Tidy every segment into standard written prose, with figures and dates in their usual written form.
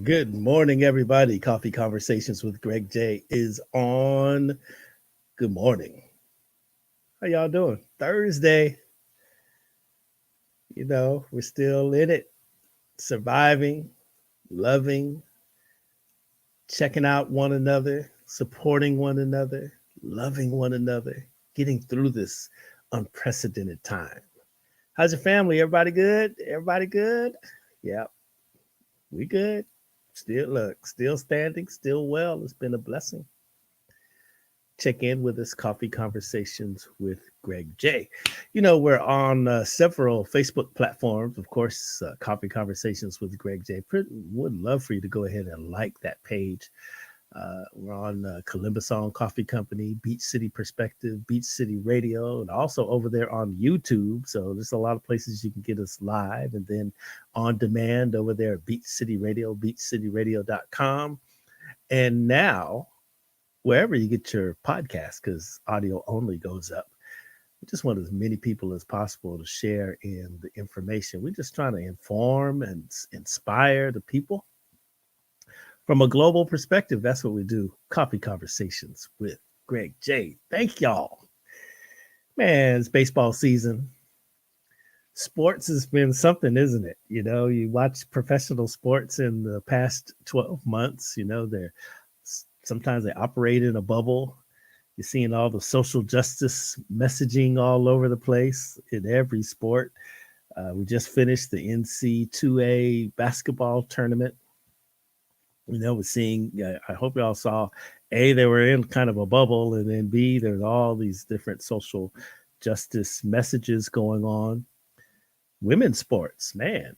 Good morning, everybody. Coffee Conversations with Greg J is on. Good morning. How y'all doing? Thursday. We're still in it, surviving, loving, checking out one another, supporting one another, loving one another, getting through this unprecedented time. How's your family? Everybody good? Everybody good? Yeah, we good. Still standing, still well. It's been a blessing. Check in with us, Coffee Conversations with Greg J. We're on several Facebook platforms. Of course, Coffee Conversations with Greg J. Would love for you to go ahead and like that page. We're on Columbus On Coffee Company, Beach City Perspective, Beach City Radio, and also over there on YouTube. So there's a lot of places you can get us live and then on demand over there at Beach City Radio, beachcityradio.com. And now, wherever you get your podcast, because audio only goes up. We just want as many people as possible to share in the information. We're just trying to inform and inspire the people. From a global perspective, that's what we do. Coffee Conversations with Greg J. Thank y'all. Man, it's baseball season. Sports has been something, isn't it? You watch professional sports in the past 12 months, sometimes they operate in a bubble. You're seeing all the social justice messaging all over the place in every sport. We just finished the NC2A basketball tournament. We're seeing, I hope y'all saw, A, they were in kind of a bubble, and then B, there's all these different social justice messages going on. Women's sports, man,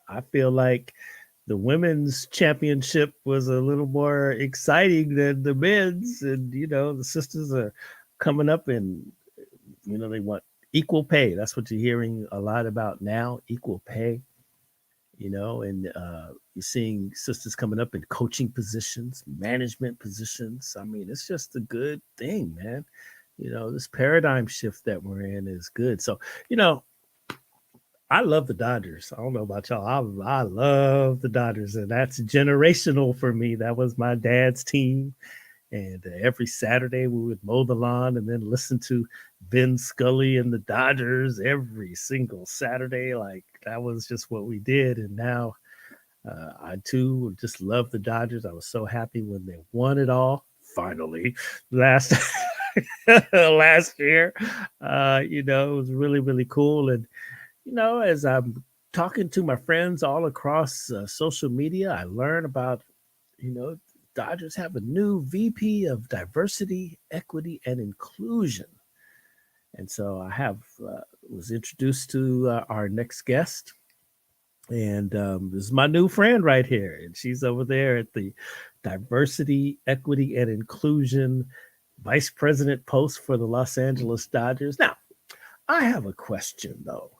I feel like the women's championship was a little more exciting than the men's. And, the sisters are coming up and, they want equal pay. That's what you're hearing a lot about now, equal pay, and you're seeing sisters coming up in coaching positions, management positions. I mean, it's just a good thing, man. This paradigm shift that we're in is good. So, I love the Dodgers. I don't know about y'all. I love the Dodgers, and that's generational for me. That was my dad's team, and every Saturday we would mow the lawn and then listen to Ben Scully and the Dodgers every single Saturday. Like, that was just what we did, and now I too just love the Dodgers. I was so happy when they won it all finally last last year. It was really, really cool. And as I'm talking to my friends all across social media, I learn about, Dodgers have a new VP of diversity, equity, and inclusion. And so I was introduced to our next guest. And this is my new friend right here. And she's over there at the diversity, equity, and inclusion vice president post for the Los Angeles Dodgers. Now, I have a question, though.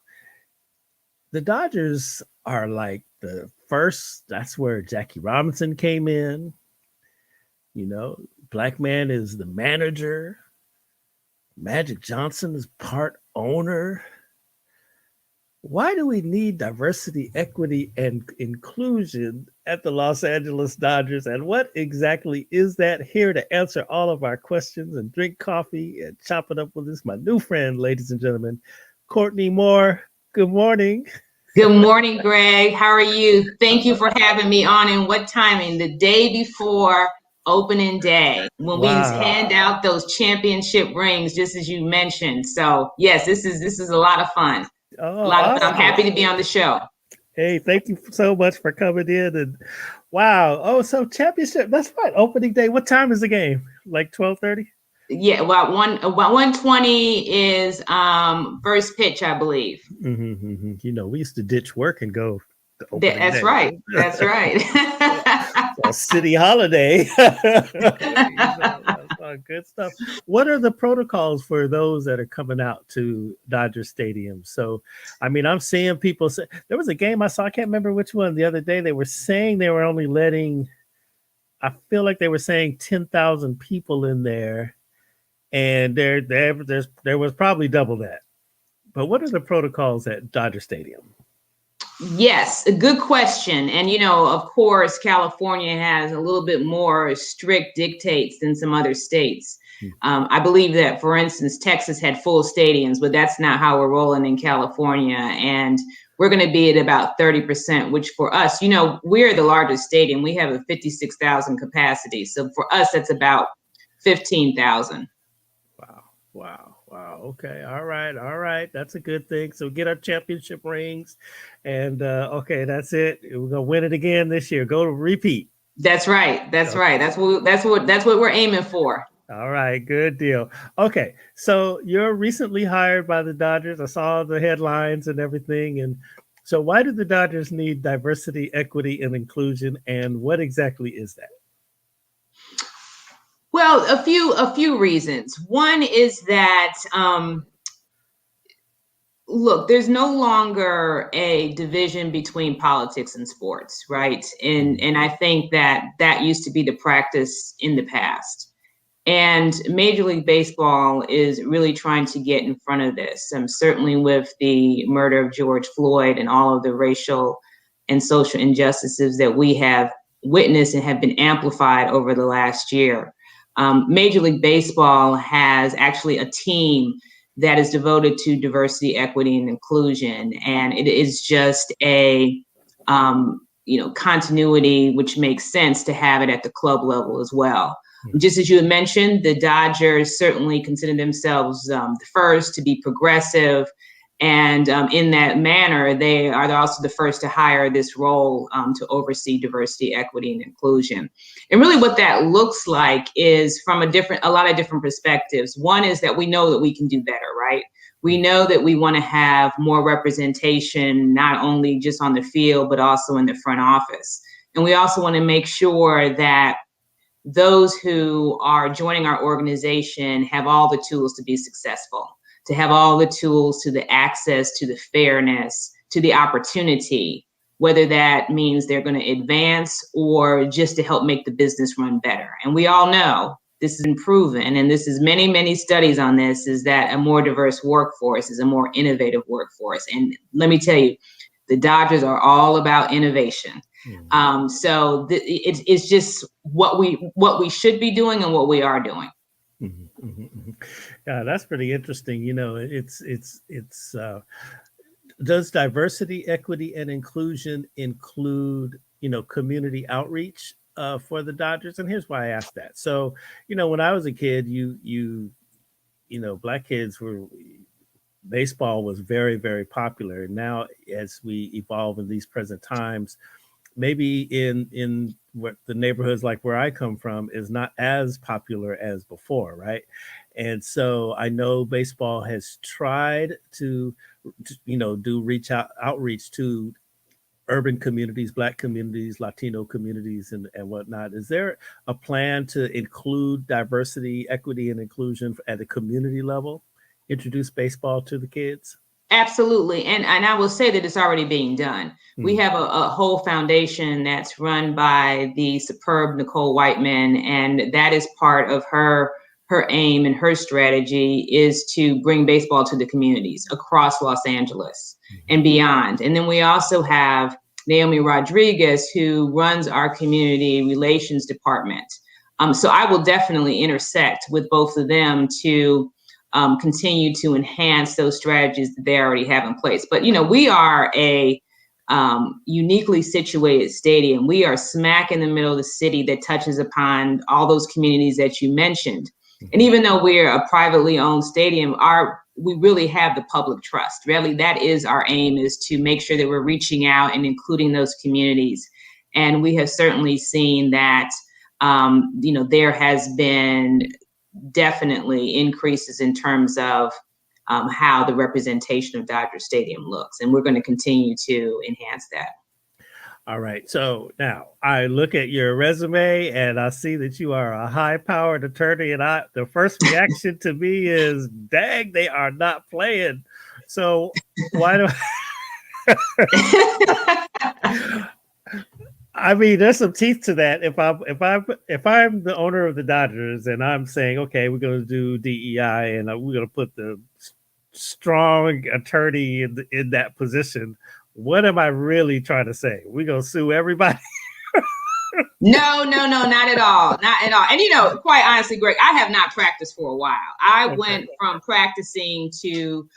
The Dodgers are like the first, that's where Jackie Robinson came in. Black man is the manager. Magic Johnson is part owner. Why do we need diversity, equity, and inclusion at the Los Angeles Dodgers? And what exactly is that? Here to answer all of our questions and drink coffee and chop it up with us, my new friend, ladies and gentlemen, Courtney Moore. Good morning. Good morning, Greg. How are you? Thank you for having me on. And what timing? The day before opening day, when we hand out those championship rings, just as you mentioned. So yes, this is a lot of fun. Awesome. I'm happy to be on the show. Hey, thank you so much for coming in. And wow. Oh, so championship. That's fine. Opening day. What time is the game? Like 12:30? Yeah, well, 1:20 is first pitch, I believe. Mm-hmm. We used to ditch work and go to opening That's day. right. That's right. A city holiday. Good stuff. What are the protocols for those that are coming out to Dodger Stadium? So, I mean, I'm seeing people say, there was a game I saw, I can't remember which one, the other day. They were saying they were only letting, I feel like they were saying 10,000 people in there. And there was probably double that. But what are the protocols at Dodger Stadium? Yes, a good question. And, of course, California has a little bit more strict dictates than some other states. I believe that, for instance, Texas had full stadiums, but that's not how we're rolling in California. And we're going to be at about 30%, which for us, we're the largest stadium. We have a 56,000 capacity. So for us, that's about 15,000. Wow. Okay. All right. That's a good thing. So get our championship rings. And okay, that's it. We're gonna win it again this year. Go to repeat. That's right. That's right. That's what we're aiming for. All right, good deal. Okay, so you're recently hired by the Dodgers. I saw the headlines and everything. And so why do the Dodgers need diversity, equity, and inclusion? And what exactly is that? Well, a few reasons. One is that look, there's no longer a division between politics and sports, right? And I think that used to be the practice in the past. And Major League Baseball is really trying to get in front of this. Certainly with the murder of George Floyd and all of the racial and social injustices that we have witnessed and have been amplified over the last year. Major League Baseball has actually a team that is devoted to diversity, equity, and inclusion. And it is just a continuity, which makes sense to have it at the club level as well. Just as you had mentioned, the Dodgers certainly consider themselves the first to be progressive. And in that manner, they are also the first to hire this role to oversee diversity, equity, and inclusion. And really what that looks like is from a lot of different perspectives. One is that we know that we can do better, right? We know that we want to have more representation, not only just on the field, but also in the front office. And we also want to make sure that those who are joining our organization have all the tools to be successful, to have all the tools to the access, to the fairness, to the opportunity, whether that means they're going to advance or just to help make the business run better. And we all know this has been proven, and this is many, many studies on this, is that a more diverse workforce is a more innovative workforce. And let me tell you, the Dodgers are all about innovation. So it's just what we should be doing and what we are doing. Yeah, that's pretty interesting. Does diversity, equity, and inclusion include community outreach for the Dodgers? And here's why I asked that. So when I was a kid, black kids were baseball was very, very popular. And now as we evolve in these present times, maybe in what the neighborhoods like where I come from is not as popular as before, right? And so I know baseball has tried to do outreach to urban communities, black communities, Latino communities, and whatnot. Is there a plan to include diversity, equity, and inclusion at a community level? Introduce baseball to the kids? Absolutely. And I will say that it's already being done. We have a whole foundation that's run by the superb Nicole Whiteman, and that is part of her aim and her strategy is to bring baseball to the communities across Los Angeles and beyond. And then we also have Naomi Rodriguez, who runs our community relations department. So I will definitely intersect with both of them to continue to enhance those strategies that they already have in place. But, we are a uniquely situated stadium. We are smack in the middle of the city that touches upon all those communities that you mentioned. And even though we're a privately owned stadium, we really have the public trust. Really, that is our aim, is to make sure that we're reaching out and including those communities. And we have certainly seen that, there has been definitely increases in terms of how the representation of Dodger Stadium looks. And we're going to continue to enhance that. All right. So now I look at your resume and I see that you are a high-powered attorney. And the first reaction to me is, dang, they are not playing. So why do I mean, there's some teeth to that. If I'm the owner of the Dodgers and I'm saying, okay, we're going to do DEI and we're going to put the strong attorney in that position, What am I really trying to say? We gonna sue everybody? No, not at all. Not at all. And quite honestly, Greg, I have not practiced for a while. I went from practicing to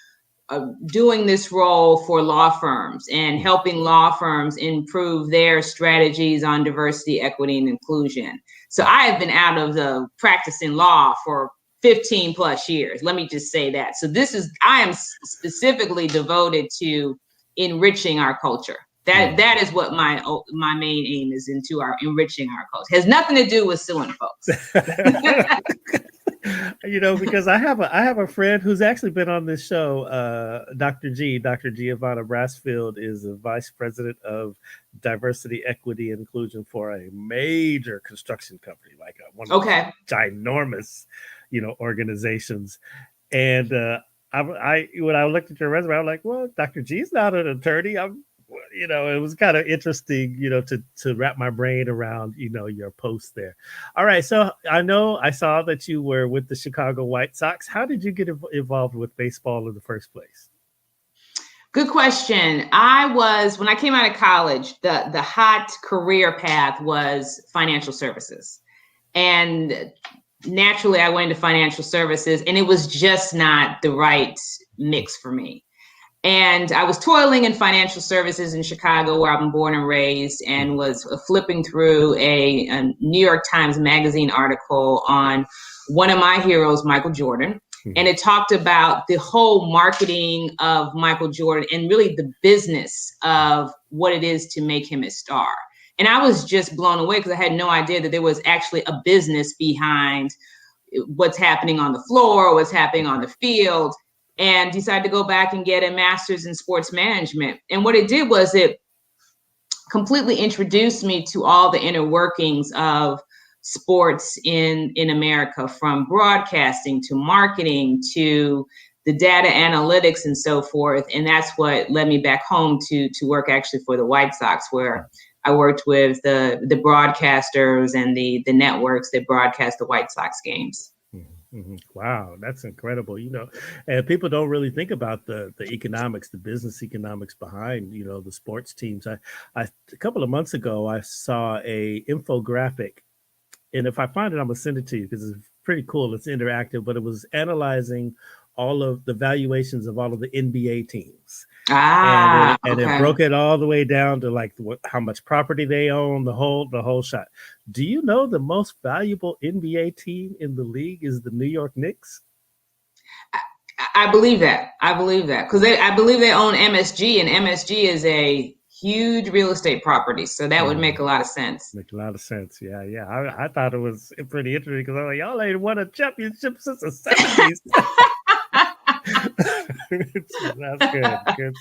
doing this role for law firms and helping law firms improve their strategies on diversity, equity, and inclusion. So I have been out of the practicing law for 15 plus years. Let me just say that. So I am specifically devoted to enriching our culture. That is what my main aim is, into our enriching our culture. It has nothing to do with suing folks. Because I have a friend who's actually been on this show, Dr. Giovanna Brassfield is the vice president of diversity, equity, and inclusion for a major construction company, like one of those ginormous, organizations. And when I looked at your resume, I'm like, well, Dr. G's not an attorney. It was kind of interesting, to wrap my brain around, your post there. All right. So I saw that you were with the Chicago White Sox. How did you get involved with baseball in the first place? Good question. When I came out of college, the hot career path was financial services. And naturally, I went into financial services, and it was just not the right mix for me. And I was toiling in financial services in Chicago, where I've been born and raised, and was flipping through a New York Times Magazine article on one of my heroes, Michael Jordan. And it talked about the whole marketing of Michael Jordan and really the business of what it is to make him a star. And I was just blown away, because I had no idea that there was actually a business behind what's happening on the floor, what's happening on the field. And decided to go back and get a master's in sports management. And what it did was it completely introduced me to all the inner workings of sports in America, from broadcasting to marketing to the data analytics and so forth. And that's what led me back home to work actually for the White Sox, where I worked with the broadcasters and the networks that broadcast the White Sox games. Mm-hmm. Wow, that's incredible. And people don't really think about the economics, the business economics behind, the sports teams. A couple of months ago, I saw a infographic, and if I find it, I'm gonna send it to you, because it's pretty cool. It's interactive, but it was analyzing all of the valuations of all of the NBA teams. And it broke it all the way down to like how much property they own, the whole shot. Do you know the most valuable NBA team in the league is the New York Knicks? I believe that. Because I believe they own MSG, and MSG is a huge real estate property. So that would make a lot of sense. Make a lot of sense. Yeah. I thought it was pretty interesting, because I'm like, y'all ain't won a championship since the 70s. That's good.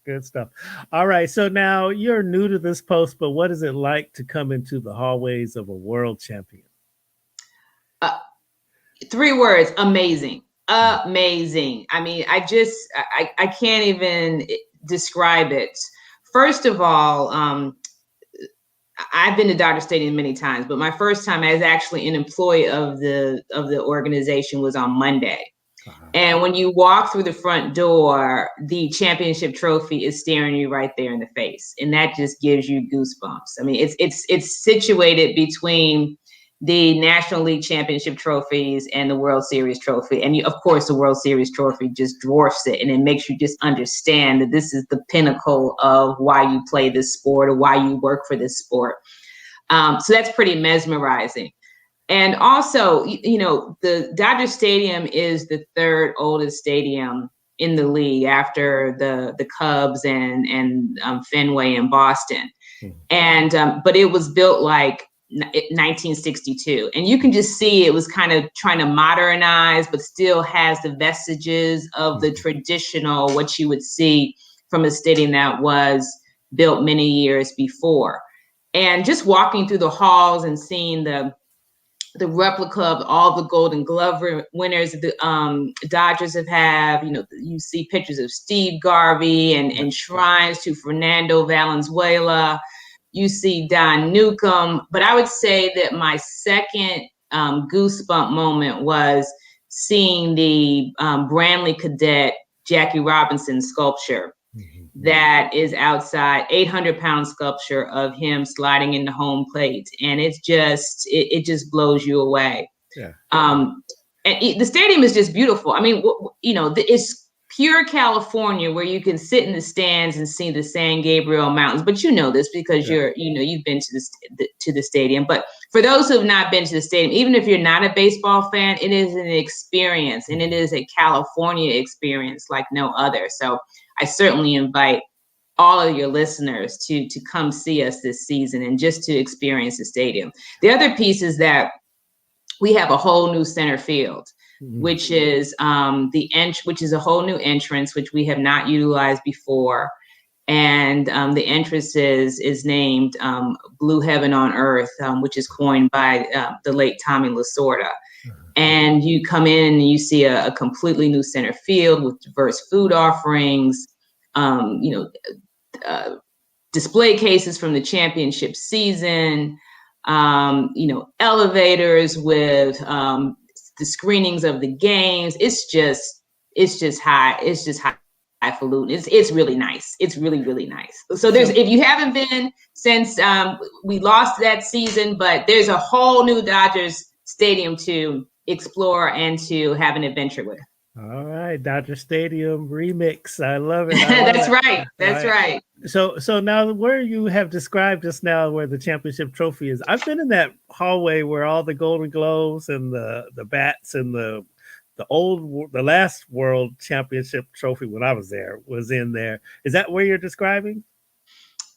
Good stuff. All right. So now you're new to this post, but what is it like to come into the hallways of a world champion? 3 words: amazing. Amazing. I mean, I can't even describe it. First of all, I've been to Dodger Stadium many times, but my first time as actually an employee of the organization was on Monday. And when you walk through the front door, the championship trophy is staring you right there in the face. And that just gives you goosebumps. I mean, it's situated between the National League Championship trophies and the World Series trophy. And of course, the World Series trophy just dwarfs it. And it makes you just understand that this is the pinnacle of why you play this sport or why you work for this sport. So that's pretty mesmerizing. And also, the Dodger Stadium is the 3rd oldest stadium in the league, after the Cubs and Fenway in Boston. And but it was built like 1962, and you can just see it was kind of trying to modernize, but still has the vestiges of the traditional, what you would see from a stadium that was built many years before. And just walking through the halls and seeing the replica of all the Golden Glove winners the Dodgers have had. You see pictures of Steve Garvey and shrines to Fernando Valenzuela. You see Don Newcomb. But I would say that my second goosebump moment was seeing the Brantley Cadet Jackie Robinson sculpture. that is outside, 800-pound sculpture of him sliding into home plate. And it just blows you away. Yeah. And the stadium is just beautiful. I mean, it's pure California, where you can sit in the stands and see the San Gabriel Mountains. But you know this because you've been to the stadium. But for those who have not been to the stadium, even if you're not a baseball fan, it is an experience, and it is a California experience like no other. So I certainly invite all of your listeners to come see us this season and just to experience the stadium. The other piece is that we have a whole new center field, which is which is a whole new entrance, which we have not utilized before. And the entrance is named Blue Heaven on Earth, which is coined by the late Tommy Lasorda. And you come in and you see a completely new center field with diverse food offerings, display cases from the championship season, elevators with the screenings of the games. It's just highfalutin. It's really nice. It's really, really nice. So if you haven't been since we lost that season, but there's a whole new Dodgers stadium to explore and to have an adventure with. All right, Dodger Stadium remix. I love it. That's right. That's right. So now, where you have described just now where the championship trophy is, I've been in that hallway where all the Golden Gloves and the bats and the last World Championship trophy when I was there was in there. Is that where you're describing?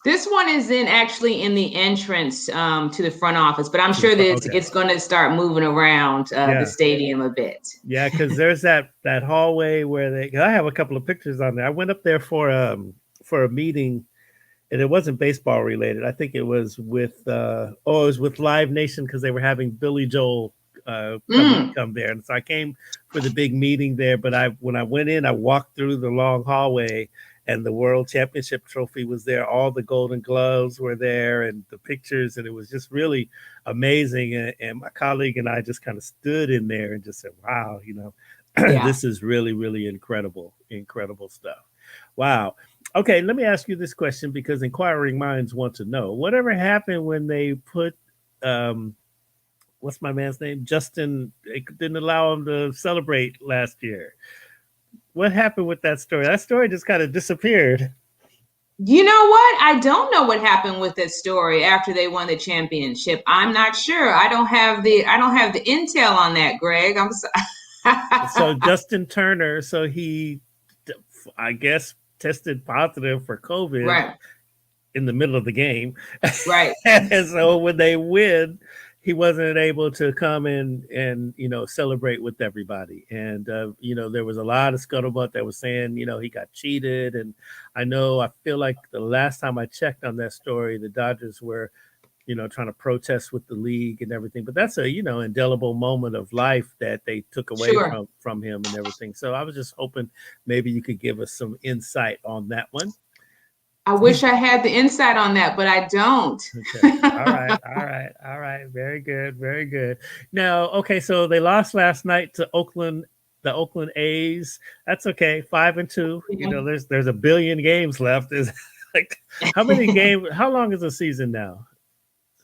This one is actually in the entrance to the front office, but I'm sure that it's going to start moving around the stadium a bit. Yeah, because there's that hallway where I have a couple of pictures on there. I went up there for a meeting, and it wasn't baseball related. I think it was with Live Nation, because they were having Billy Joel come there, and so I came for the big meeting there. But when I went in, I walked through the long hallway, and the World Championship trophy was there. All the Golden Gloves were there, and the pictures, and it was just really amazing. And my colleague and I just kind of stood in there and just said, "Wow, this is really, really incredible stuff." Wow. Okay, let me ask you this question, because inquiring minds want to know. Whatever happened when they put what's my man's name? Justin, it didn't allow him to celebrate last year. What happened with that story? That story just kind of disappeared. You know what? I don't know what happened with that story after they won the championship. I'm not sure. I don't have the intel on that, Greg. I'm sorry. So Justin Turner, he, I guess, tested positive for COVID in the middle of the game. Right. And so when they win, he wasn't able to come and celebrate with everybody. And, there was a lot of scuttlebutt that was saying, he got cheated. And I feel like the last time I checked on that story, the Dodgers were, trying to protest with the league and everything. But that's a, indelible moment of life that they took away from him and everything. So I was just hoping maybe you could give us some insight on that one. I wish I had the insight on that, but I don't. Okay. All right. Very good. Now, okay, so they lost last night to the Oakland A's. That's okay. 5-2. There's a billion games left. Is like, how many games? How long is the season now?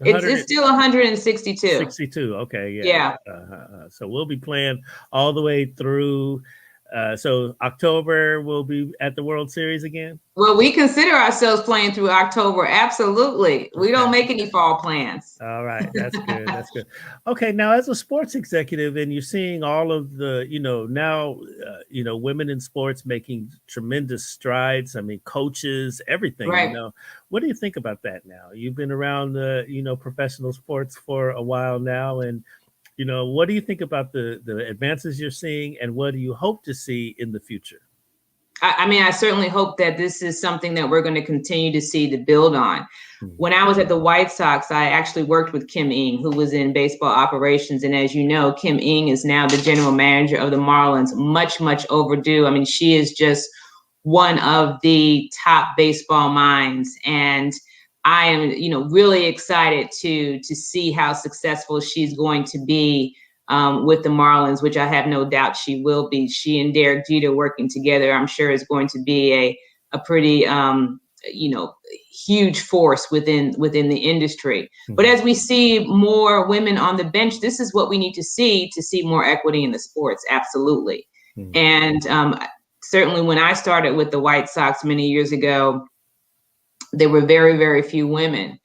It's still 162. 62. Okay. Yeah. So we'll be playing all the way through. So October we'll be at the World Series again? Well, we consider ourselves playing through October. Absolutely. We don't make any fall plans. All right. That's good. Okay. Now, as a sports executive, and you're seeing all of the, women in sports making tremendous strides. I mean, coaches, everything, right. What do you think about that now? You've been around professional sports for a while now, and what do you think about the advances you're seeing, and what do you hope to see in the future? I mean, I certainly hope that this is something that we're going to continue to see to build on. Mm-hmm. When I was at the White Sox, I actually worked with Kim Ng, who was in baseball operations. And as you know, Kim Ng is now the general manager of the Marlins, much, much overdue. I mean, she is just one of the top baseball minds. And I am, really excited to see how successful she's going to be with the Marlins, which I have no doubt she will be. She and Derek Jeter working together, I'm sure, is going to be a pretty huge force within the industry. But as we see more women on the bench, this is what we need to see more equity in the sports. Absolutely. And certainly when I started with the White Sox many years ago, there were very, very few women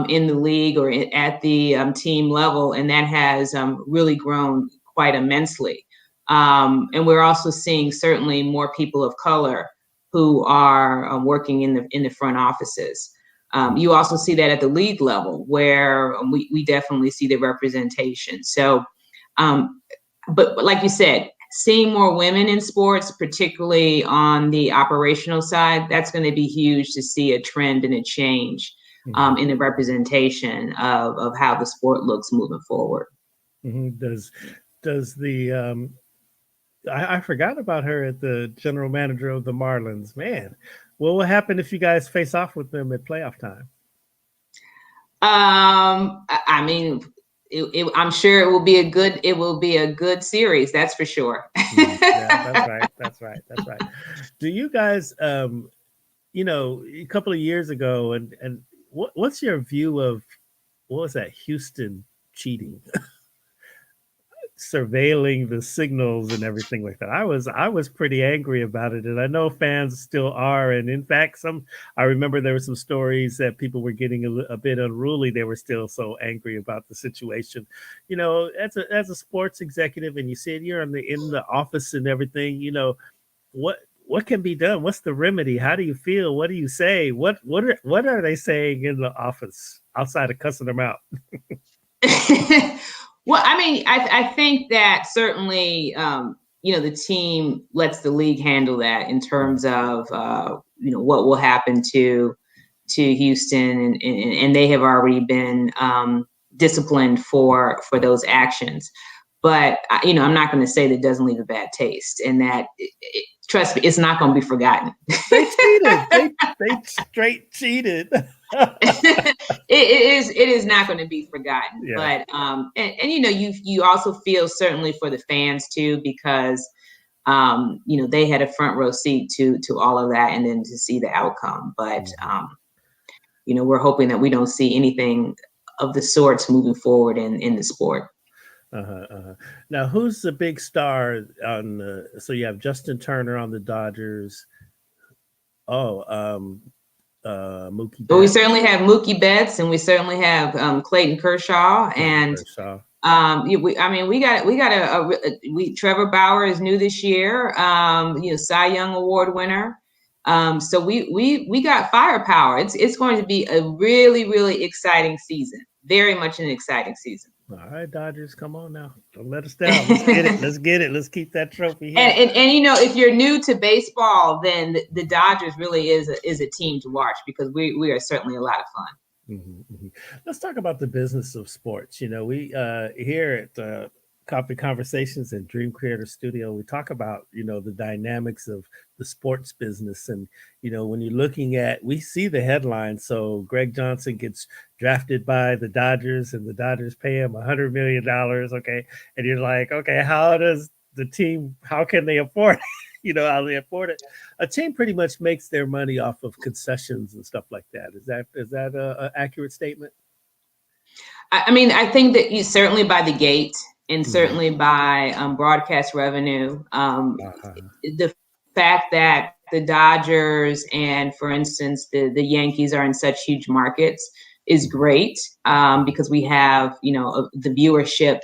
in the league or at the team level, and that has really grown quite immensely. And we're also seeing certainly more people of color who are working in the front offices. You also see that at the league level, where we definitely see the representation. So, but like you said, seeing more women in sports, particularly on the operational side, that's going to be huge to see a trend and a change in the representation of how the sport looks moving forward. Does the I forgot about her at the general manager of the Marlins. Man, what will happen if you guys face off with them at playoff time? I mean, I'm sure it will be a good series. That's for sure. Yeah, that's right. Do you guys, a couple of years ago, and what's your view of what was that Houston cheating? Surveilling the signals and everything like that. I was pretty angry about it, and I know fans still are. And in fact, I remember there were some stories that people were getting a bit unruly. They were still so angry about the situation. As a sports executive, and you see it, you're in the office and everything. What can be done? What's the remedy? How do you feel? What do you say? What are they saying in the office outside of cussing them out? Well, I mean, I think that certainly, the team lets the league handle that in terms of, what will happen to Houston, and they have already been disciplined for those actions. But I'm not going to say that it doesn't leave a bad taste, and that trust me, it's not going to be forgotten. They cheated. They straight cheated. It is not going to be forgotten. Yeah. But you also feel certainly for the fans too, because they had a front row seat to all of that, and then to see the outcome. But we're hoping that we don't see anything of the sorts moving forward in the sport. Now, who's the big star on so you have Justin Turner on the Dodgers. Mookie Betts. Well, we certainly have Mookie Betts, and we certainly have Clayton Kershaw, and Trevor Bauer is new this year. Cy Young Award winner. So we got firepower. It's going to be a really, really exciting season. Very much an exciting season. All right, Dodgers, come on now. Don't let us down. Let's get it. Let's keep that trophy here. And if you're new to baseball, then the Dodgers really is a team to watch, because we are certainly a lot of fun. Let's talk about the business of sports. We here at Coffee Conversations and Dream Creator Studio, we talk about, the dynamics of the sports business. And, when you're looking at, we see the headlines. So Greg Johnson gets drafted by the Dodgers, and the Dodgers pay him $100 million. Okay. And you're like, okay, how can they afford it? How they afford it? A team pretty much makes their money off of concessions and stuff like that. Is that an accurate statement? I mean, I think that you certainly by the gate, and certainly by broadcast revenue. The fact that the Dodgers and, for instance, the Yankees are in such huge markets is great, because we have, the viewership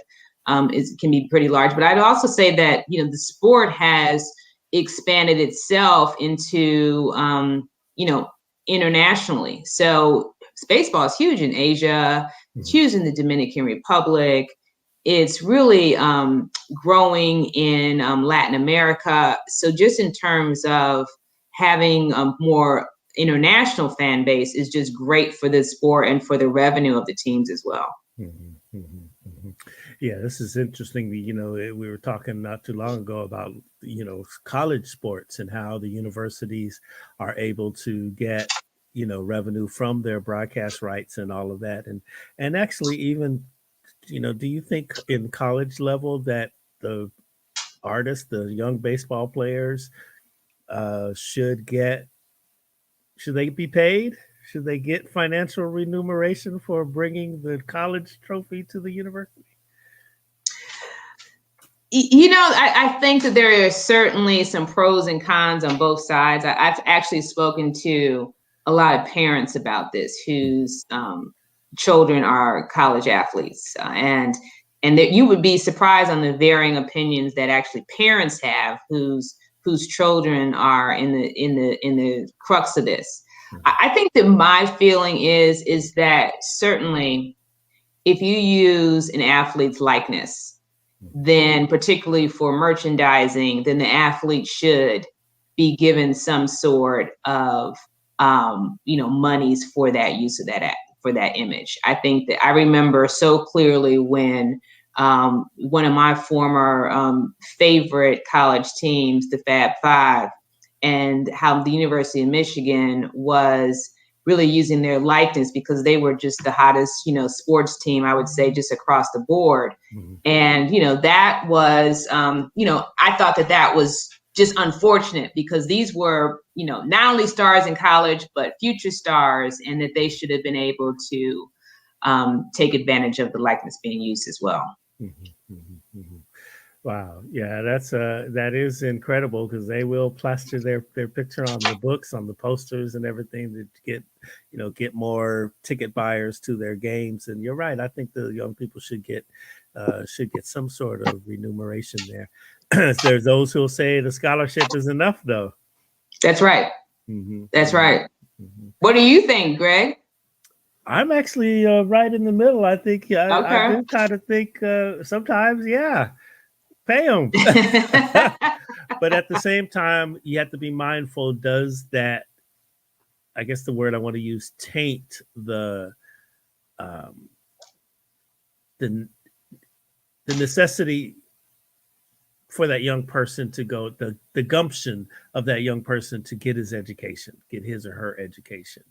can be pretty large. But I'd also say that, the sport has expanded itself into, internationally. So baseball is huge in Asia, it's huge in the Dominican Republic. It's really growing in Latin America. So just in terms of having a more international fan base is just great for the sport and for the revenue of the teams as well. Yeah, this is interesting. We were talking not too long ago about, college sports and how the universities are able to get, revenue from their broadcast rights and all of that. And actually even, do you think in college level that the artists, the young baseball players, should get Should they be paid? Should they get financial remuneration for bringing the college trophy to the university? I think that there are certainly some pros and cons on both sides. I've actually spoken to a lot of parents about this whose children are college athletes, and that you would be surprised on the varying opinions that actually parents have whose children are in the crux of this. I think that my feeling is that certainly if you use an athlete's likeness, then particularly for merchandising, then the athlete should be given some sort of monies for that use of for that image. I think that I remember so clearly when one of my former favorite college teams, the Fab Five, and how the University of Michigan was really using their likeness because they were just the hottest, sports team, I would say, just across the board. Mm-hmm. And, that was, I thought that was just unfortunate because these were, not only stars in college, but future stars, and that they should have been able to take advantage of the likeness being used as well. Mm-hmm, mm-hmm, mm-hmm. Wow. Yeah, that is incredible because they will plaster their picture on the books, on the posters and everything to get more ticket buyers to their games. And you're right. I think the young people should get some sort of remuneration there. There's those who'll say the scholarship is enough, though. That's right. Mm-hmm. That's right. Mm-hmm. What do you think, Greg? I'm actually right in the middle. I think I do kind of think sometimes, yeah. Pay them. But at the same time, you have to be mindful, does that, I guess the word I want to use, taint the necessity for that young person to go, the gumption of that young person to get his education, get his or her education.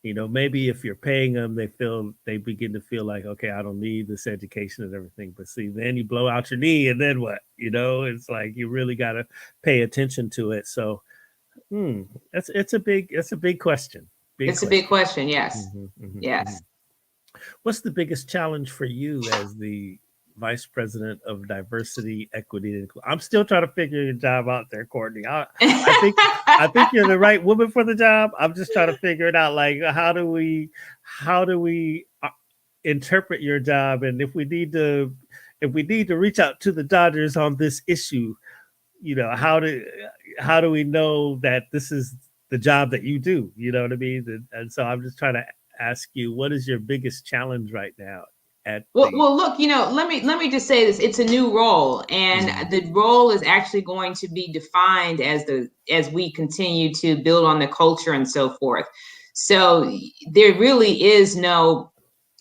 Maybe if you're paying them, they begin to feel like, okay, I don't need this education and everything. But see, then you blow out your knee and then what? It's like you really got to pay attention to it. So it's a big question. It's a big question. Yes. Mm-hmm, mm-hmm, yes. Mm-hmm. What's the biggest challenge for you as the Vice President of Diversity, Equity, and Inclusion? I'm still trying to figure your job out there, Courtney. I think you're the right woman for the job. I'm just trying to figure it out. Like, how do we interpret your job? And if we need to reach out to the Dodgers on this issue, how do we know that this is the job that you do? You know what I mean? And so I'm just trying to ask you, what is your biggest challenge right now? Well, look, let me just say this. It's a new role, and the role is actually going to be defined as we continue to build on the culture and so forth. So there really is no,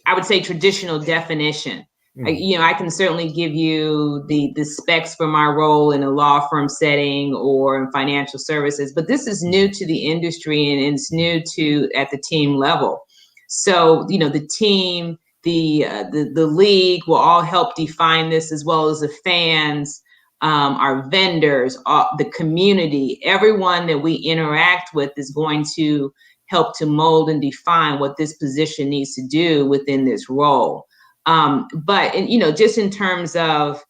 I would say, traditional definition. I can certainly give you the specs for my role in a law firm setting or in financial services, but this is new to the industry and it's new to at the team level. So, the team, the league will all help define this, as well as the fans, our vendors, the community. Everyone that we interact with is going to help to mold and define what this position needs to do within this role. But just in terms of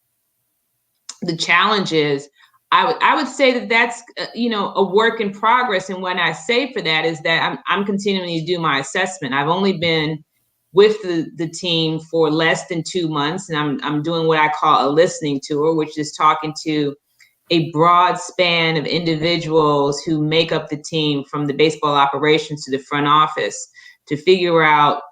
the challenges, I would say that that's a work in progress. And when I say for that is that I'm continuing to do my assessment. I've only been with the team for less than 2 months, and I'm doing what I call a listening tour, which is talking to a broad span of individuals who make up the team, from the baseball operations to the front office, to figure out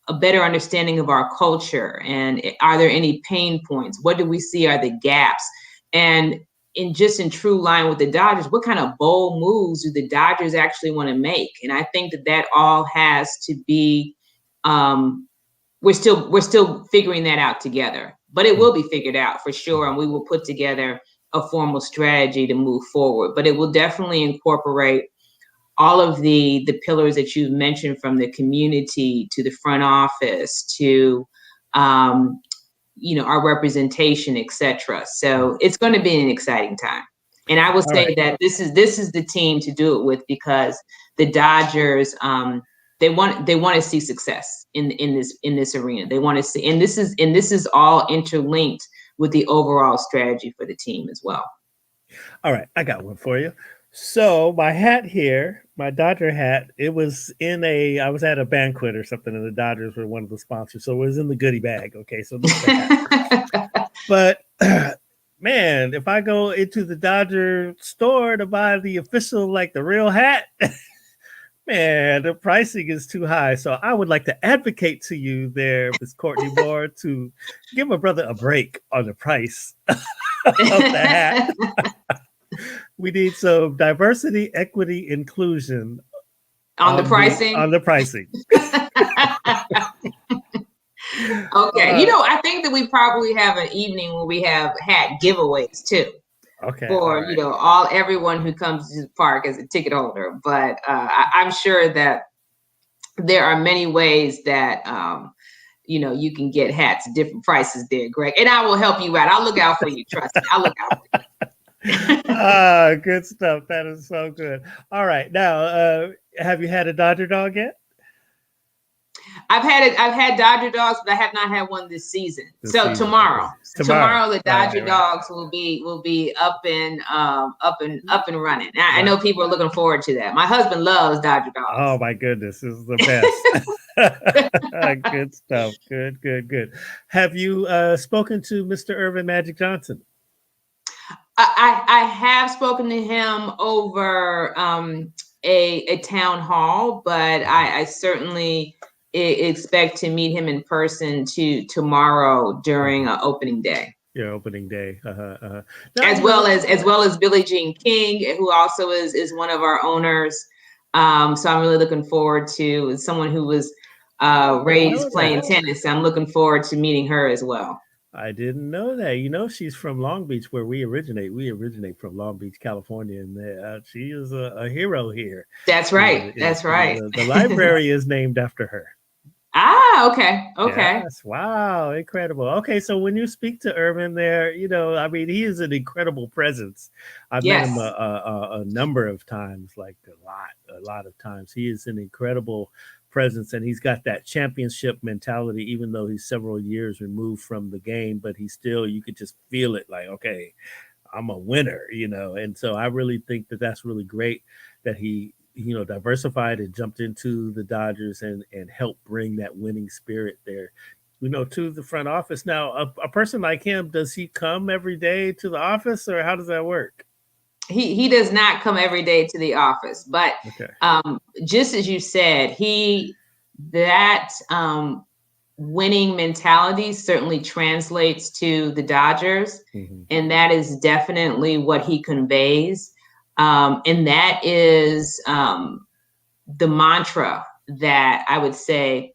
a better understanding of our culture. And are there any pain points? What do we see are the gaps? And in true line with the Dodgers, what kind of bold moves do the Dodgers actually want to make? And I think that all has to be, we're still figuring that out together, but it will be figured out for sure. And we will put together a formal strategy to move forward, but it will definitely incorporate all of the pillars that you've mentioned, from the community to the front office to, our representation, et cetera. So it's going to be an exciting time. And I will say that this is the team to do it with, because the Dodgers, they want to see success in this arena. They want to see, and this is all interlinked with the overall strategy for the team as well. All right, I got one for you. So my hat here, my Dodger hat, I was at a banquet or something, and the Dodgers were one of the sponsors, so it was in the goodie bag. Okay, so this is the hat. But man, if I go into the Dodger store to buy the official, like the real hat, man, the pricing is too high. So I would like to advocate to you there, Ms. Courtney Moore, to give my brother a break on the price of the hat. We need some diversity, equity, inclusion on the pricing. On the pricing. Okay. I think that we probably have an evening where we have hat giveaways too. Okay. For everyone who comes to the park as a ticket holder. But I'm sure that there are many ways that you can get hats at different prices there, Greg. And I will help you out. I'll look out for you. Trust me. I'll look out for you. Good stuff. That is so good. All right. Now, have you had a Dodger dog yet? I've had Dodger dogs, but I have not had one this season. Tomorrow, the Dodger dogs will be up and running. Now, I know people are looking forward to that. My husband loves Dodger dogs. Oh my goodness, this is the best. Good stuff. Good. Have you spoken to Mr. Irvin Magic Johnson? I have spoken to him over a town hall, but I certainly expect to meet him in person tomorrow during opening day. Yeah, opening day. As well as Billie Jean King, who also is one of our owners. So I'm really looking forward to someone who was raised playing tennis. I'm looking forward to meeting her as well. I didn't know that. She's from Long Beach, where we originate. We originate from Long Beach, California, and she is a hero here. That's right. That's right. The library is named after her. Okay. Yes. Wow, incredible. Okay, so when you speak to Irvin there, he is an incredible presence. I've met him a number of times, like a lot of times. He is an incredible presence, and he's got that championship mentality, even though he's several years removed from the game, but you could just feel it, like, okay, I'm a winner, and so I really think that that's really great that he diversified and jumped into the Dodgers and helped bring that winning spirit there, to the front office. Now, a person like him, does he come every day to the office, or how does that work? He does not come every day to the office, but just as you said, that winning mentality certainly translates to the Dodgers, and that is definitely what he conveys. And that is the mantra that I would say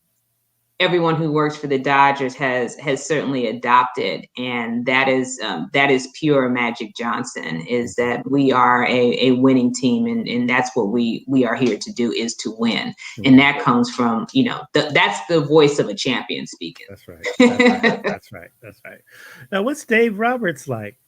everyone who works for the Dodgers has certainly adopted, and that is pure Magic Johnson. Is that we are a winning team, and that's what we are here to do, is to win, and that comes from that's the voice of a champion speaking. That's right. That's right. Now, what's Dave Roberts like?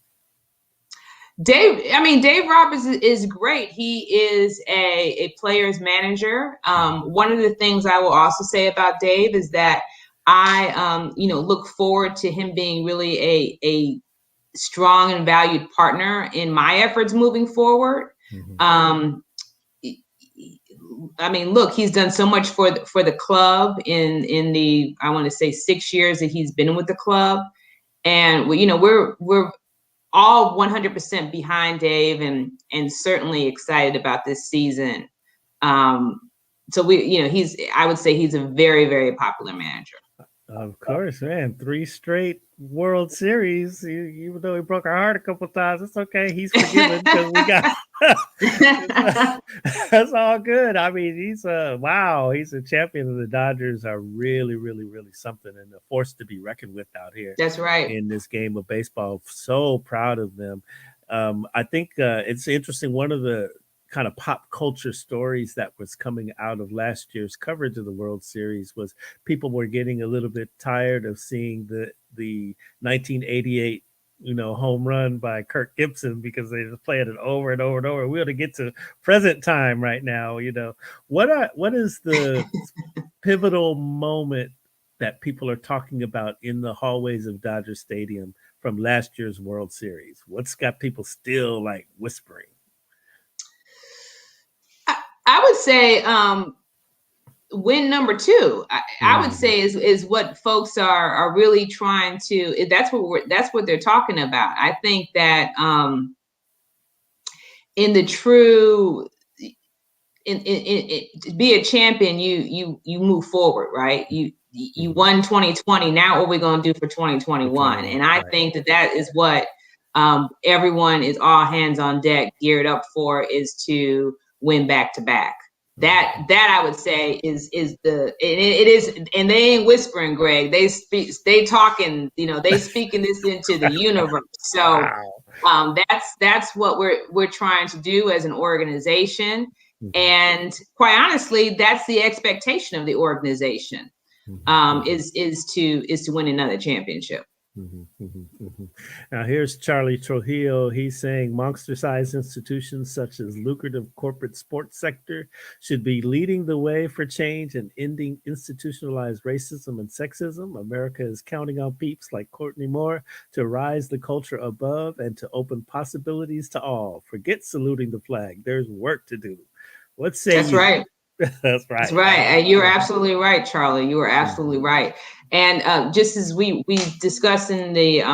Dave Roberts is great. He is a player's manager. One of the things I will also say about Dave is that I, look forward to him being really a strong and valued partner in my efforts moving forward. Look, he's done so much for the club in the, I want to say, 6 years that he's been with the club, and we're all 100% behind Dave, and certainly excited about this season. So I would say he's a very, very popular manager. Of course, man. 3 straight World Series. Even though he broke our heart a couple of times, it's okay. He's forgiven because we got. That's all good. He's a champion. Of the Dodgers are really, really, really something, and a force to be reckoned with out here. That's right. In this game of baseball, so proud of them. I think it's interesting. One of the kind of pop culture stories that was coming out of last year's coverage of the World Series was people were getting a little bit tired of seeing the 1988 home run by Kirk Gibson because they just playing it over and over and over. We ought to get to present time right now. What is the pivotal moment that people are talking about in the hallways of Dodger Stadium from last year's World Series? What's got people still like whispering? I would say win number 2. I would say is what folks are really trying to. That's what they're talking about. I think that in the true. To be a champion, you move forward, right? You won 2020. Now what we're going to do for 2021? And I think that is what everyone is all hands on deck geared up for, is to win back to back. That I would say is the it is, and they ain't whispering, Greg. They talking, they speaking this into the universe. So that's what we're trying to do as an organization. And quite honestly, that's the expectation of the organization, is to win another championship. Now here's Charlie Trujillo. He's saying monster-sized institutions such as lucrative corporate sports sector should be leading the way for change and ending institutionalized racism and sexism. America is counting on peeps like Courtney Moore to rise the culture above and to open possibilities to all. Forget saluting the flag. There's work to do. What say That's you? Right. That's right. That's right. You're absolutely right, Charlie. You are absolutely right. And just as we discussed in the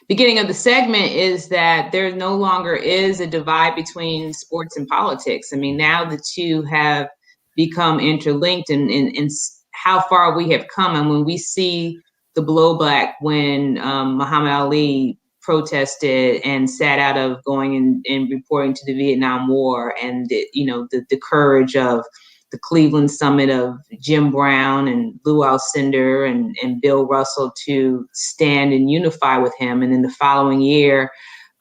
beginning of the segment, is that there no longer is a divide between sports and politics. I mean, now the two have become interlinked, and how far we have come. And when we see the blowback when Muhammad Ali protested and sat out of going and reporting to the Vietnam War, and the courage of the Cleveland Summit of Jim Brown and Lou Alcindor and Bill Russell to stand and unify with him. And then the following year,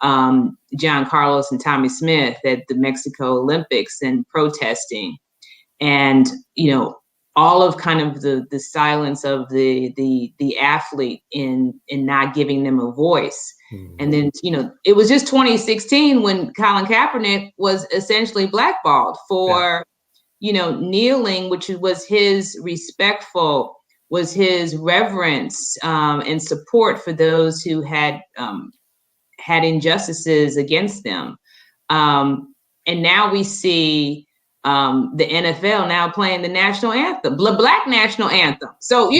John Carlos and Tommy Smith at the Mexico Olympics and protesting, and all of kind of the silence of the athlete in not giving them a voice. And then, it was just 2016 when Colin Kaepernick was essentially blackballed for, kneeling, which was his reverence and support for those who had injustices against them. And now we see the NFL now playing the national anthem, the Black national anthem. So,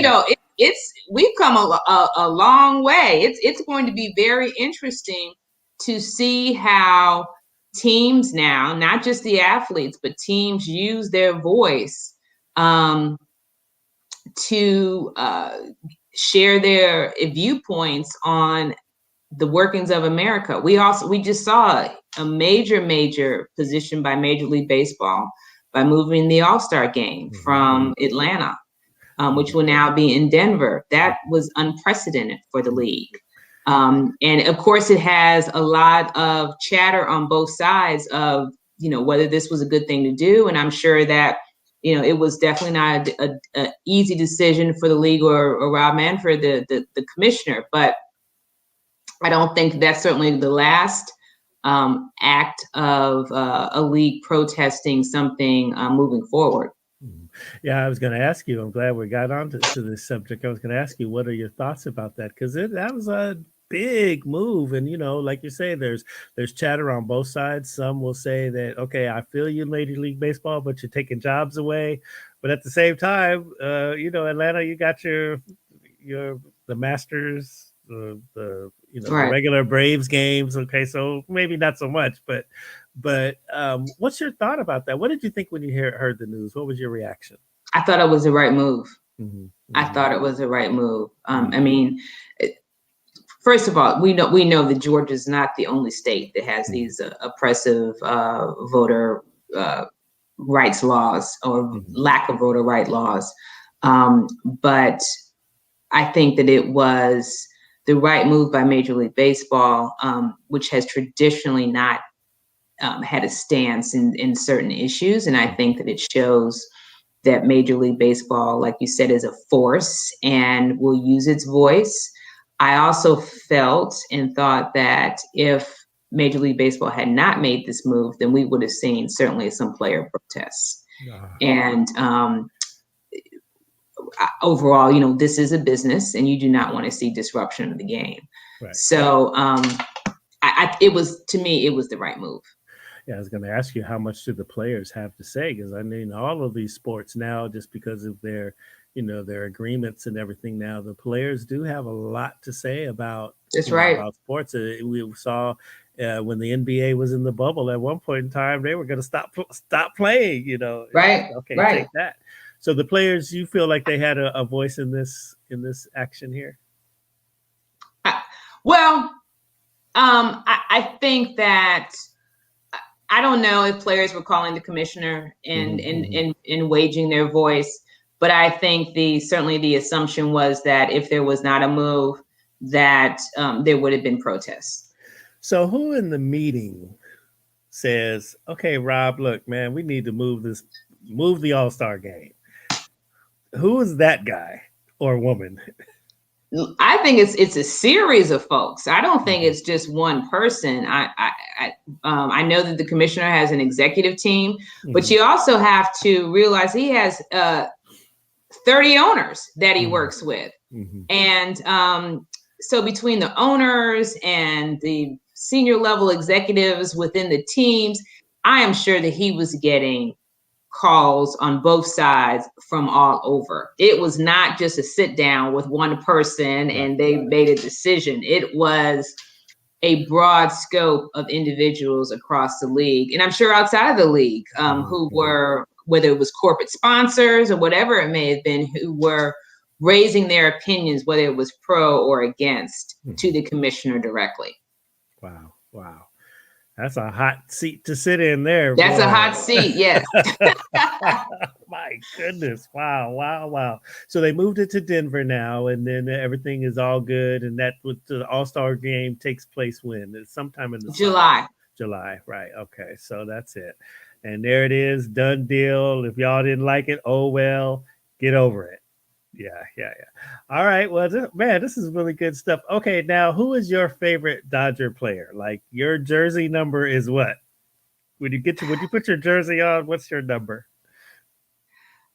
we've come a long way. It's going to be very interesting to see how teams now, not just the athletes, but teams use their voice to share their viewpoints on the workings of America. We just saw a major position by Major League Baseball by moving the All-Star game from Atlanta, which will now be in Denver. That was unprecedented for the league. And of course, it has a lot of chatter on both sides of, whether this was a good thing to do. And I'm sure that, it was definitely not an easy decision for the league or Rob Manfred, the commissioner. But I don't think that's certainly the last act of a league protesting something moving forward. Yeah, I was going to ask you. I'm glad we got on to this subject. I was going to ask you, what are your thoughts about that? Because that was a big move, and like you say, there's chatter on both sides. Some will say that, okay, I feel you, Major League Baseball, but you're taking jobs away. But at the same time, Atlanta, you got the Masters, the Right. the regular Braves games. Okay, so maybe not so much, but what's your thought about that? What did you think when you heard the news? What was your reaction? I thought it was the right move. I thought it was the right move. I mean, first of all, we know that Georgia is not the only state that has these oppressive voter rights laws or lack of voter right laws. But I think that it was the right move by Major League Baseball, which has traditionally not had a stance in certain issues. And I think that it shows that Major League Baseball, like you said, is a force and will use its voice. I also felt and thought that if Major League Baseball had not made this move, then we would have seen certainly some player protests. And overall, this is a business, and you do not want to see disruption of the game. Right. So it was the right move. Yeah, I was going to ask you, how much do the players have to say? Because I mean, all of these sports now, just because of their agreements and everything, now the players do have a lot to say about. That's right. About sports. We saw when the NBA was in the bubble at one point in time, they were going to stop playing. Right. Okay, right. Take that. So the players, you feel like they had a voice in this action here? I think that. I don't know if players were calling the commissioner and waging their voice, but I think certainly the assumption was that if there was not a move, that there would have been protests. So who in the meeting says, "Okay, Rob, look, man, we need to move the All-Star game"? Who is that guy or woman? I think it's a series of folks. I don't think it's just one person. I know that the commissioner has an executive team, but you also have to realize he has 30 owners that he works with. And so between the owners and the senior level executives within the teams, I am sure that he was getting calls on both sides from all over. It was not just a sit down with one person and they made a decision. It was a broad scope of individuals across the league, and I'm sure outside of the league, who were, whether it was corporate sponsors or whatever it may have been, who were raising their opinions, whether it was pro or against, to the commissioner directly. Wow. That's a hot seat to sit in there. That's a hot seat, yes. My goodness. Wow. So they moved it to Denver now, and then everything is all good. And that the All-Star game takes place when? It's sometime in the July. July, right. Okay, so that's it. And there it is, done deal. If y'all didn't like it, oh well, get over it. Yeah. All right. Well, man, this is really good stuff. Okay, now who is your favorite Dodger player? Like, your jersey number is what? When you put your jersey on, what's your number?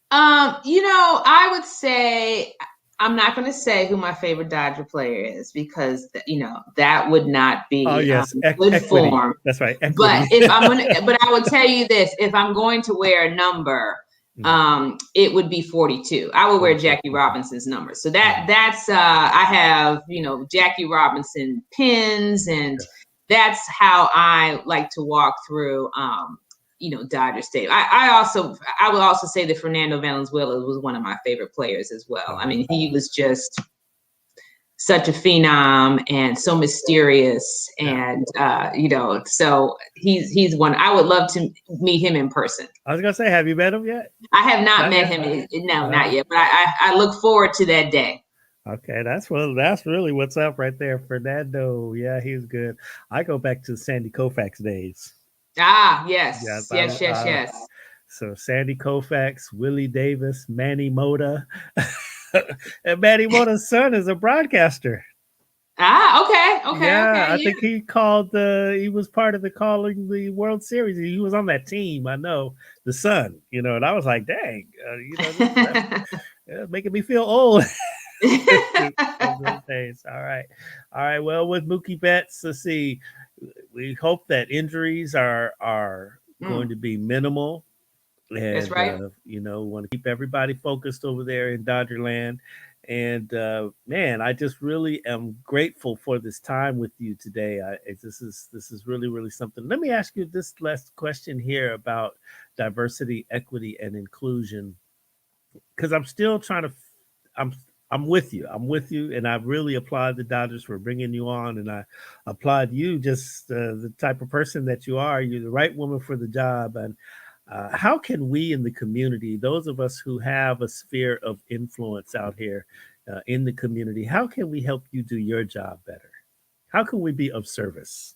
I would say, I'm not going to say who my favorite Dodger player is, because that would not be good form. That's right. Equity. But I will tell you this: if I'm going to wear a number, it would be 42. I would wear Jackie Robinson's number. So that's I have Jackie Robinson pins, and that's how I like to walk through Dodger Stadium. I would also say that Fernando Valenzuela was one of my favorite players as well. I mean, he was just such a phenom and so mysterious, and so he's one. I would love to meet him in person. I was gonna say, have you met him yet? I have not met him. No, not yet. But I look forward to that day. Okay, that's really what's up right there, Fernando. Yeah, he's good. I go back to Sandy Koufax days. Yes. Yes. So Sandy Koufax, Willie Davis, Manny Mota. And Manny Mota's son is a broadcaster. Okay. Yeah, I think he was part of calling the World Series. He was on that team. I know, the son, and I was like, dang, making me feel old. Those days. All right. Well, with Mookie Betts, let's see. We hope that injuries are going to be minimal. And, that's right. Want to keep everybody focused over there in Dodgerland. And man, I just really am grateful for this time with you today. This is really, really something. Let me ask you this last question here about diversity, equity, and inclusion, because I'm still trying to. I'm with you. And I really applaud the Dodgers for bringing you on, and I applaud you, just the type of person that you are. You're the right woman for the job. And how can we in the community, those of us who have a sphere of influence out here in the community, how can we help you do your job better? How can we be of service?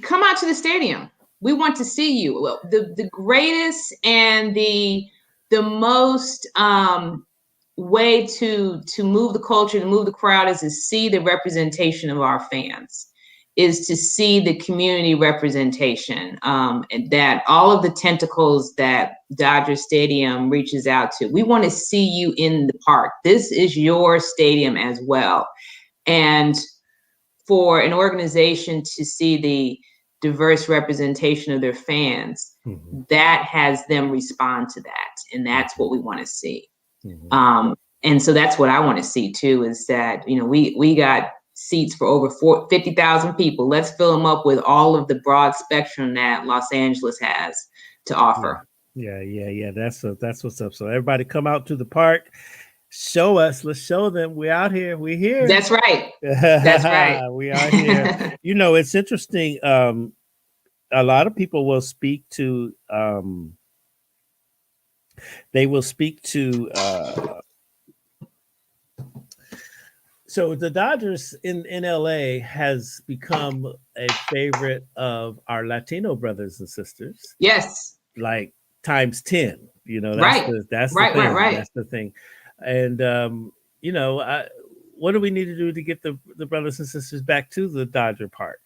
Come out to the stadium. We want to see you. Well, the greatest and the most way to move the culture, to move the crowd, is to see the representation of our fans, is to see the community representation, and that all of the tentacles that Dodger Stadium reaches out to. We want to see you in the park. This is your stadium as well. And for an organization to see the diverse representation of their fans, that has them respond to that. And that's what we want to see. And so that's what I want to see too, is that, we got seats for over 50,000 people. Let's fill them up with all of the broad spectrum that Los Angeles has to offer. Yeah. That's what's up. So everybody come out to the park. Show us. Let's show them we're out here. We're here. That's right. That's right. We are here. It's interesting. A lot of people will speak to. They will speak to. So the Dodgers in LA has become a favorite of our Latino brothers and sisters. Yes. Like times 10. That's right. That's the right, thing. Right. That's the thing. And what do we need to do to get the brothers and sisters back to the Dodger Park?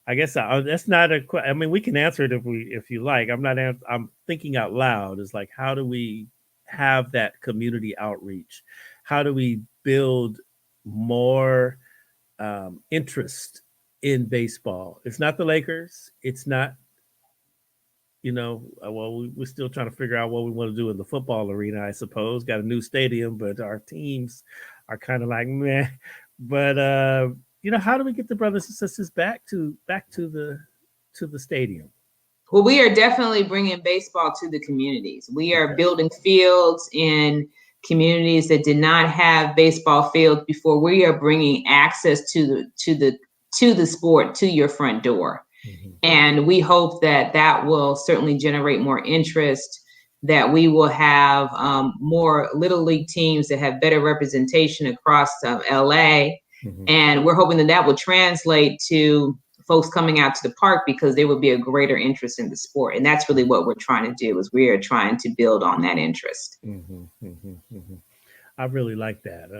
I guess that's not a. I mean, we can answer it if you like. I'm thinking out loud. It's like, how do we have that community outreach? How do we build more interest in baseball? It's not the Lakers. It's not. We're still trying to figure out what we want to do in the football arena, I suppose. Got a new stadium, but our teams are kind of like meh. But how do we get the brothers and sisters back to the stadium? Well, we are definitely bringing baseball to the communities. We are building fields in communities that did not have baseball fields before. We are bringing access to the sport to your front door. And we hope that will certainly generate more interest, that we will have more Little League teams that have better representation across LA. And we're hoping that will translate to folks coming out to the park, because there will be a greater interest in the sport. And that's really what we're trying to do, is we are trying to build on that interest. I really like that.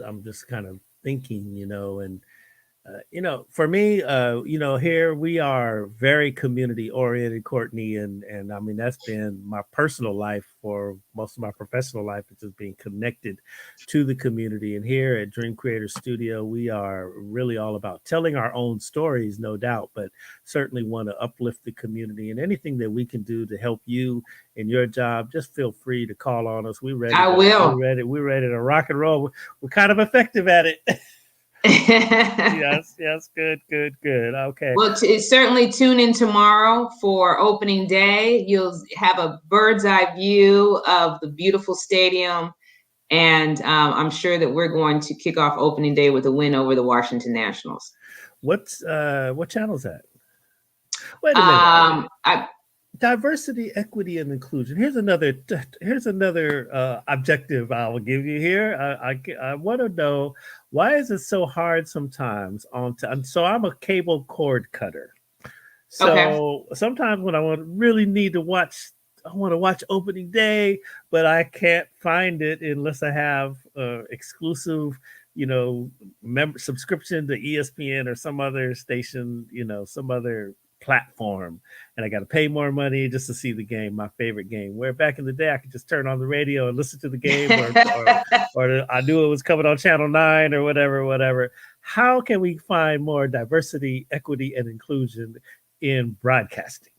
I'm just kind of thinking, and for me, here we are very community oriented, Courtney, and I mean, that's been my personal life for most of my professional life. It's just being connected to the community. And here at Dream Creator Studio, we are really all about telling our own stories, no doubt, but certainly want to uplift the community, and anything that we can do to help you in your job, just feel free to call on us. We're ready to rock and roll. We're kind of effective at it. Yes, good. Okay. Well, certainly tune in tomorrow for opening day. You'll have a bird's eye view of the beautiful stadium, and I'm sure that we're going to kick off opening day with a win over the Washington Nationals. What channel is that? Wait a minute. Diversity, equity, and inclusion. Here's another objective I will give you here. I want to know, why is it so hard sometimes so I'm a cable cord cutter. So sometimes when I really need to watch, I want to watch opening day, but I can't find it unless I have exclusive, subscription to ESPN or some other station, some other platform, and I got to pay more money just to see the game, my favorite game. Where back in the day, I could just turn on the radio and listen to the game, or I knew it was coming on Channel 9 or whatever. How can we find more diversity, equity, and inclusion in broadcasting?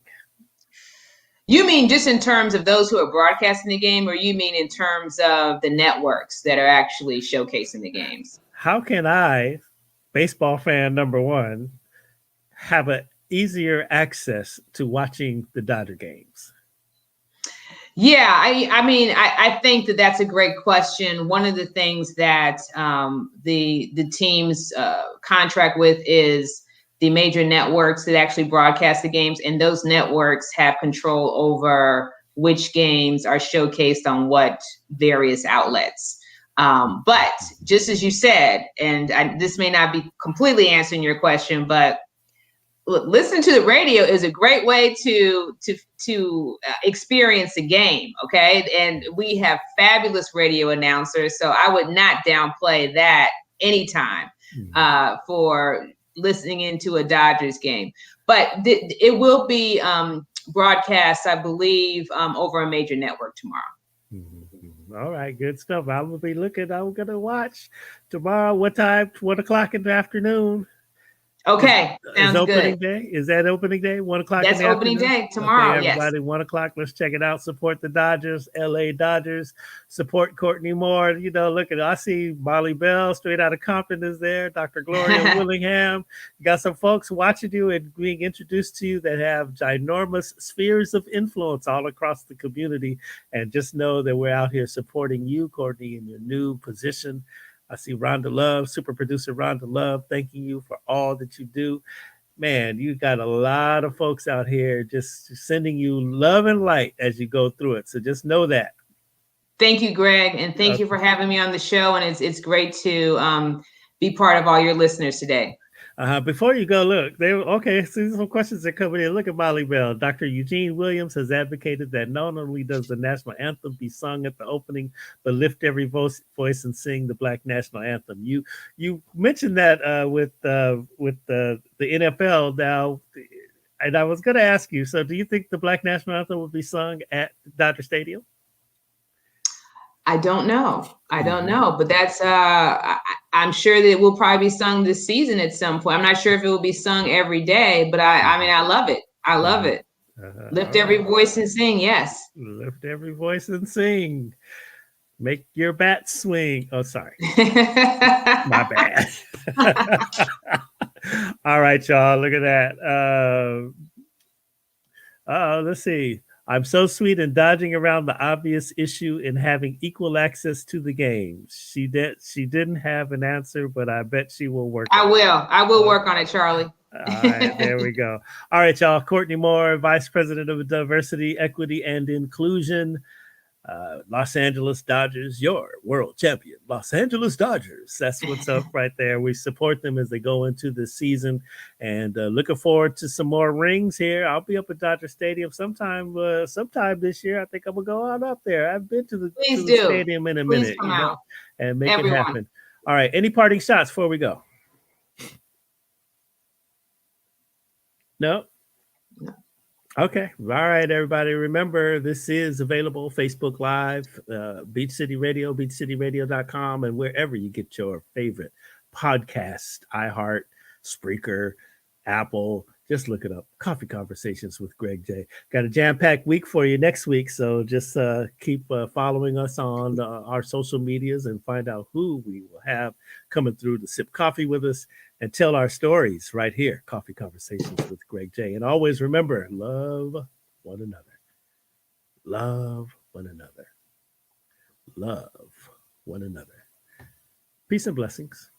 You mean just in terms of those who are broadcasting the game, or you mean in terms of the networks that are actually showcasing the games? How can I, baseball fan number one, have an easier access to watching the Dodger games? Yeah, I think that's a great question. One of the things that the teams contract with is the major networks that actually broadcast the games, and those networks have control over which games are showcased on what various outlets. But just as you said, and this may not be completely answering your question, but listen to the radio is a great way to experience a game. Okay, and we have fabulous radio announcers, so I would not downplay that anytime for listening into a Dodgers game. But it will be broadcast, I believe, over a major network tomorrow. All right, good stuff. I will be looking. I'm gonna watch tomorrow. What time? 1:00 in the afternoon. Okay, sounds is opening good. Day. Is that opening day? 1:00 That's in the opening afternoon? day tomorrow. Okay, everybody, yes. 1:00. Let's check it out. Support the Dodgers, LA Dodgers. Support Courtney Moore. You know, look at, I see Molly Bell straight out of Compton is there. Dr. Gloria Willingham. You got some folks watching you and being introduced to you that have ginormous spheres of influence all across the community. And just know that we're out here supporting you, Courtney, in your new position. I see Rhonda Love, super producer Rhonda Love, thanking you for all that you do. Man, you got a lot of folks out here just sending you love and light as you go through it. So just know that. Thank you, Greg, and thank you for having me on the show. And it's great to be part of all your listeners today. Before you go, look, see some questions are coming in. Look at Molly Bell. Dr. Eugene Williams has advocated that not only does the national anthem be sung at the opening, but lift every voice and sing the Black national anthem. You mentioned that with the NFL now, and I was going to ask you. So, do you think the Black national anthem will be sung at Dodger Stadium? I don't know. But that's I'm sure that it will probably be sung this season at some point. I'm not sure if it will be sung every day, but I mean, I love it. I love it. Lift every voice and sing. Yes. Lift every voice and sing. Make your bat swing. Oh, sorry. My bad. All right, y'all. Look at that. Let's see. I'm so sweet and dodging around the obvious issue in having equal access to the game. She didn't have an answer, but I bet she will work. I will work on it, Charlie. All right, there we go. All right, y'all. Courtney Moore, Vice President of Diversity, Equity, and Inclusion. Los Angeles Dodgers, your world champion. Los Angeles Dodgers. That's what's up right there. We support them as they go into the season, and looking forward to some more rings here. I'll be up at Dodger Stadium sometime this year. I think I'm gonna go on up there. I've been to the stadium in a minute, and make it happen. All right. Any parting shots before we go? No. Okay. All right, everybody. Remember, this is available Facebook Live, Beach City Radio, beachcityradio.com, and wherever you get your favorite podcast, iHeart, Spreaker, Apple. Just look it up. Coffee Conversations with Greg J. Got a jam-packed week for you next week, so just keep following us on our social medias and find out who we will have coming through to sip coffee with us and tell our stories right here. Coffee Conversations with Greg J. And always remember, love one another. Love one another. Love one another. Peace and blessings.